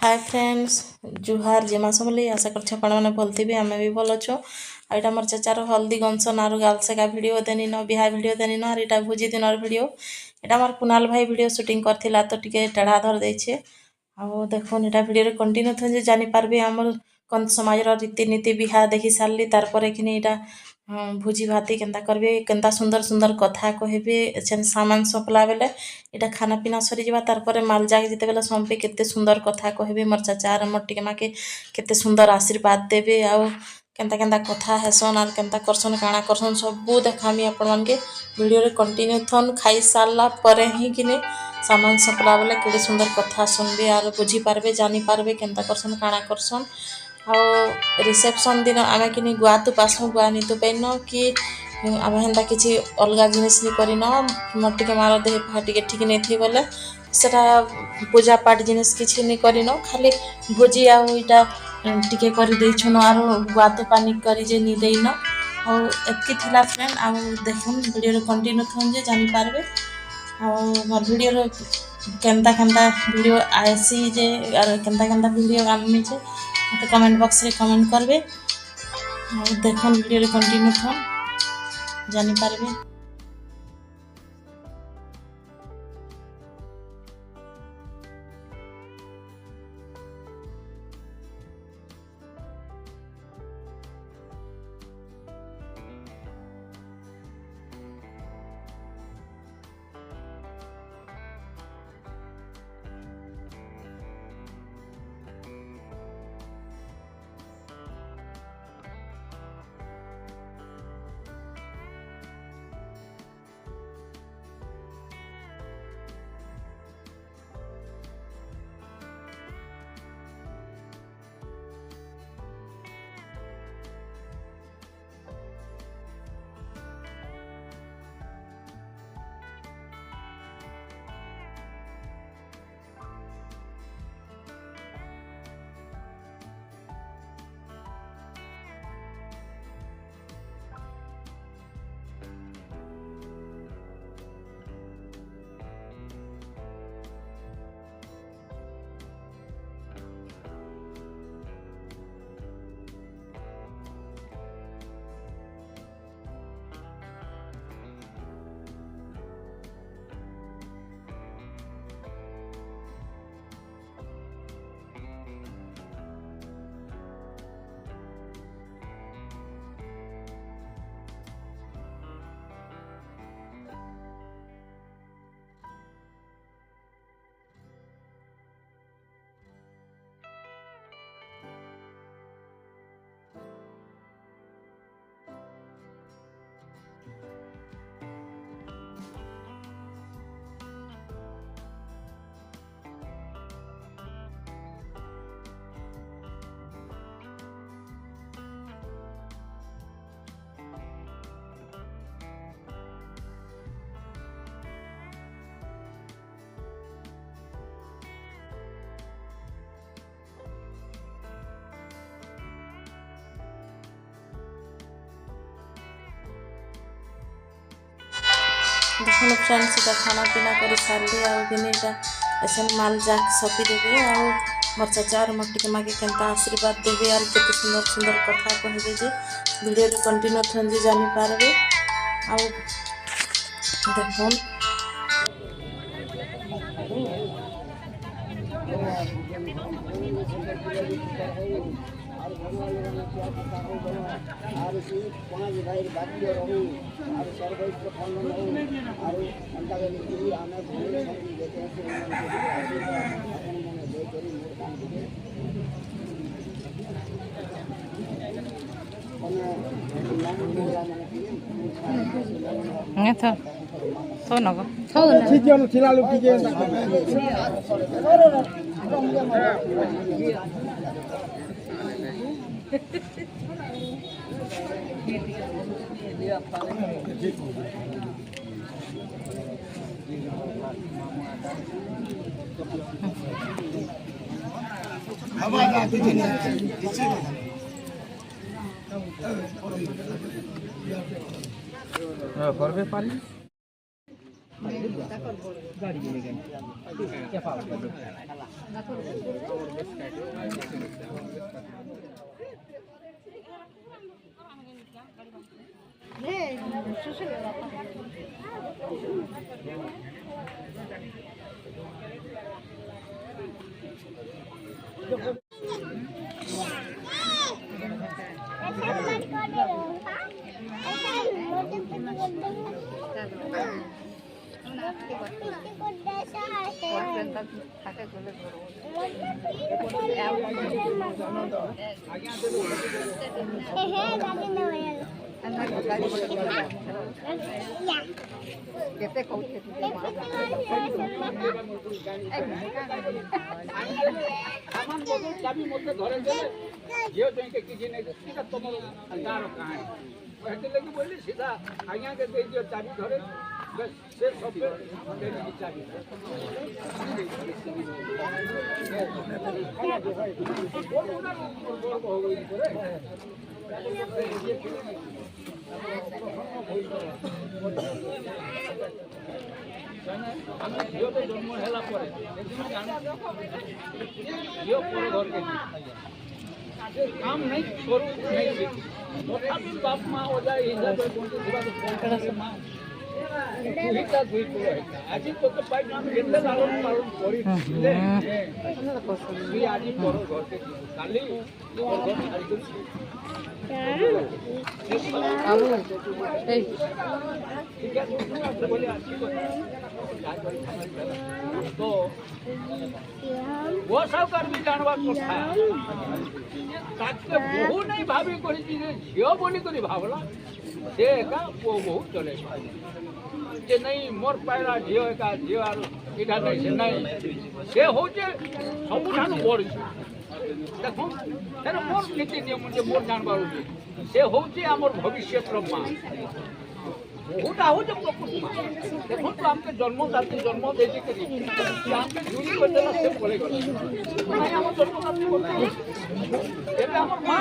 Hi friends जुहार जेमा समली आशा करछ आपण माने भलथिबे आमे भी भल छो आइटा मोर चाचार हल्दी गंसन आरो गालसेका वीडियो देनी न बिहा वीडियो देनी न आर एटा भुजी दिनर वीडियो एटा मोर कुणाल भाई वीडियो शूटिंग करथिला तो टिके टेढ़ा धर देछे आ देखोन एटा वीडियो रे कंटिन्यू थन जे जानि पारबे हमर कोन समाज रो रीति नीति बिहा देखि सारली तार परे किनी एटा भुजी भाती केनता करबे केनता सुंदर सुंदर कथा कहबे एछन सामान सपला बेले एटा खाना पीना सरी जबा तार परे माल जाग जिते बेले संपे केते सुंदर कथा कहबे मोर चाचा आर मोर टिके माके केते सुंदर आशीर्वाद देबे आ केनता केनता कथा हेसन आर केनता करसन काना करसन सबु देखामी आपण मानके वीडियो रे कंटिन्यू थन खाई सारला परे ही किने सामान सपला बेले केते सुंदर कथा सुनबे आर बुझी पारबे जानि पारबे केनता करसन काना करसन आ रिसेप्शन दिन आमे किनी गुआ तो पासु गुआ नी तो पेन कि आमे हेंता किछि अलगा जिनिस नि करिन मोर टिके मार देह फाटी के ठीक नै थी बोले सेटा पूजा पाठ जिनिस किछि नि करिन खाली भोजी आ इटा टिके करि देइ छन आरो गुआ तो पानी करि जे नि देइन आ एतकी थिला फ्रेंड आ देखुन वीडियो रे कंटिन्यू थन जे जानि पारबे आ मोर वीडियो रे केनता केनता वीडियो आसी जे आर केनता केनता वीडियो आमी जे मते कमेंट बॉक्स रे कमेंट करबे देखुन वीडियो रे कंटिन्यू थन जानि पारबे। देखो फ्रेंड्स इटा खाना पीना कर सारे आटा ऐसे माल जाक सपी देवे आ मोर चाचा और मोर टिके माके केनता आशीर्वाद देवे और केते सुंदर सुंदर कथा कहबे जे वीडियो रे कंटिन्यू थन जे जानि पारबे आ देखो थो नगो थो ठीक है थिला लुटी के करबे पारी सीधा आज्ञा के दे दियो चाबी धरे बस से सब चाबी झील तो जन्म है काम नहीं करू नहीं तथापि बाप माँ ओजा हिसाब माँ आज तो पाइप आम के लालन पालन करी आज पर घर के काली तो वो सब कर भी जानवा कथा बहु नहीं भावी करी झील बोली करी भावला से एका वो बहु चले जे नहीं मोर पायरा झील एका झील आर इटा नहीं से नहीं से होचे सबुठानु बड़ देखो तेरे मोर नीति नियम जे मोर जानबार से होचे हमर भविष्य माँ बहुटा हो जब प्रकृत माँ देखो तो हमके जन्मदात्री जन्म दे करी हमके जुड़ी कर देला से बोले गला नहीं हम जन्मदात्री बोलते एबे हमर माँ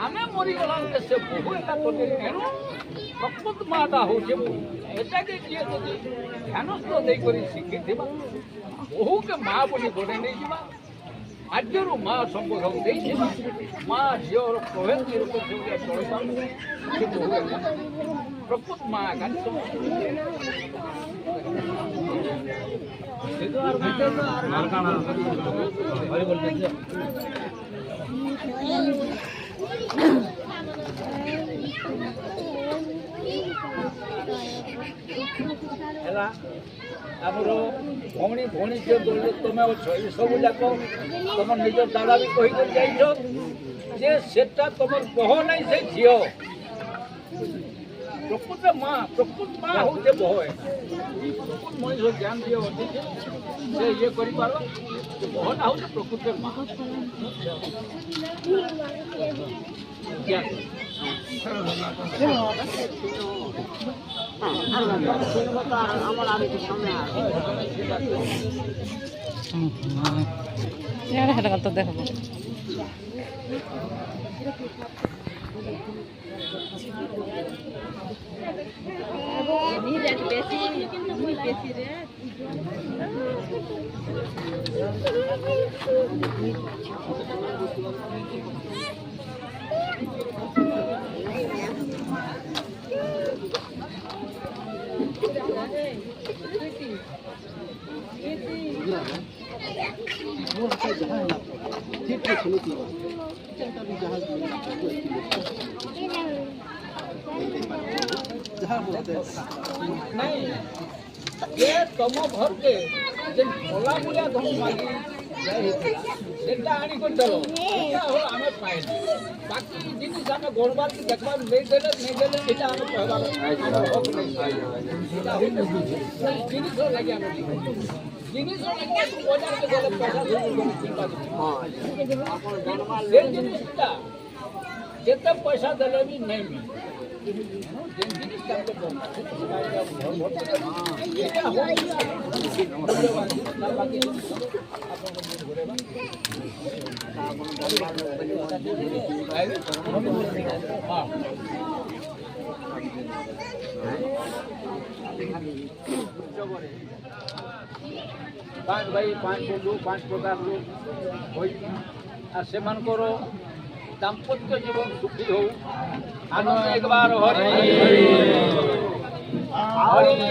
आमे मरी गला से बहु एका कोते एनु प्रकृत माता हो जे एटा के किए जदी ध्यानस्थ दे करी शिखि देबा बहु के माँ बोली गोडे नहीं जीवा आज्ञरू माँ संबोधन दे माँ झील प्रभेद रूप से प्रकृत माँ का आमर भौणी भौणी झील तुम अच्छे ये सब जाक तुम निज दादा भी कहीक जे सेटा तुम बह नहीं से झील प्रकृत माँ हूँ बह प्रकृत मनीष ज्ञान जी अच्छे से ये कर बहटा हूँ प्रकृत माँ तो देखो नहीं ये तुम भर के भोला बुला धन मागी सेटा आनी को चलो सेटा हो हमें पाए बाकी जिनिस हमें गोड़बार की देखबा नहीं देले सेटा हमें कहबा हक नहीं जिनिस हो लगे हमें जिनिस हो लगे तू बाजार के गले पैसा दे चिंता हां ये जिनिस का जेते पैसा देले भी नहीं मिले जिनिस का तो ଉତ୍ସବରେ 5 ଭାଇ 5 ବନ୍ଧୁ 5 ପ୍ରକାର ଲୋକ ହୋଇ আর ସେମାନଙ୍କର ଦାମ୍ପତ୍ୟ ଜୀବନ ସୁଖୀ ହଉ ଆନନ୍ଦ ଏକବାର ହରି ହରି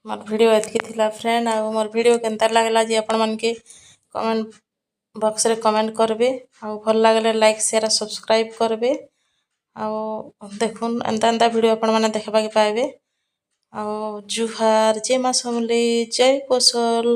मोर वीडियो एतकी थिला फ्रेंड आ मोर वीडियो केनता लागला जे आपण मन के कमेंट बॉक्स रे कमेंट करबे आ भल लागले लाइक शेयर आ सब्सक्राइब करबे आ देखुन एंता एंता वीडियो आपण माने देखबा के पाएबे आ जुहार जय मां समले जय कोसल।